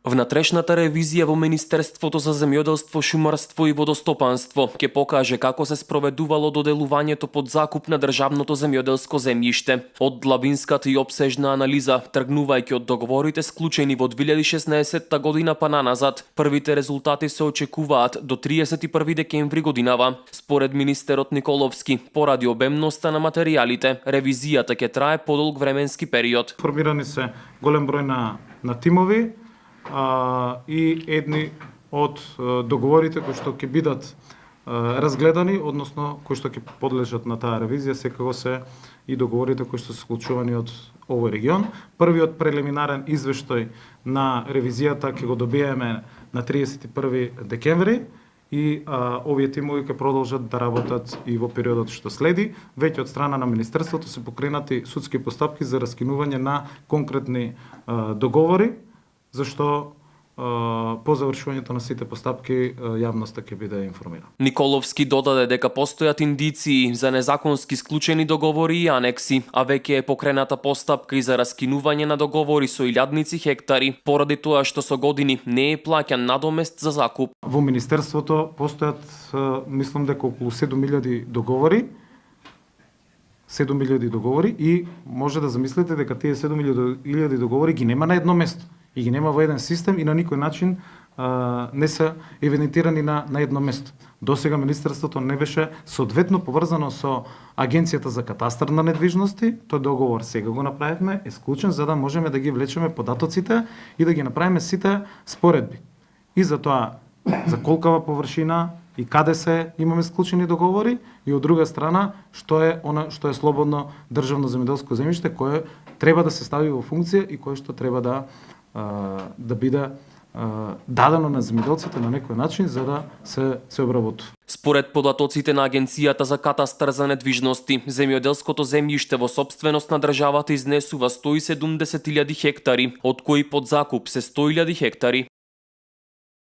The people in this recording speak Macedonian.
Внатрешната ревизија во Министерството за земјоделство, шумарство и водостопанство ќе покаже како се спроведувало доделувањето под закуп на државното земјоделско земјиште. Од длабинската и опсежна анализа, тргнувајќи од договорите склучени во 2016 година па наназад, првите резултати се очекуваат до 31 декември годинава. Според министерот Николовски, поради обемноста на материјалите, ревизијата ќе трае подолг временски период. Формирани се голем број на тимови и едни од договорите кои што ќе бидат разгледани, односно кои што ќе подлежат на таа ревизија, секако се и договорите кои што се склучувани од овој регион. Првиот прелиминарен извештај на ревизијата ќе го добиеме на 31 декември и овие тимови ќе продолжат да работат и во периодот што следи. Веќе од страна на Министерството се покренати судски постапки за раскинување на конкретни договори, зашто по завршувањето на сите постапки јавноста ќе биде информирана. Николовски додаде дека постојат индиции за незаконски склучени договори и анекси, а веќе е покрената постапка и за раскинување на договори со илјадници хектари, поради тоа што со години не е плаќан надомест за закуп. Во Министерството постојат, мислам дека околу 7000 договори, 7000 договори и може да замислите дека тие 7000 договори ги нема на едно место и ги нема во еден систем и на никој начин не се евидентирани на едно место. Досега Министерството не беше соодветно поврзано со Агенцијата за катастар на недвижности. Тој договор сега го направивме, е склучен за да можеме да ги влечеме податоците и да ги направиме сите споредби. И за тоа за колкава површина и каде се имаме склучени договори и од друга страна што е она што е слободно државно земјоделско земјиште кое треба да се стави во функција и кое што треба да биде дадено на земјоделците на некој начин за да се обработува. Според податоците на Агенцијата за катастар за недвижности, земјоделското земјиште во сопственост на државата изнесува 170.000 хектари, од кои под закуп се 100.000 хектари.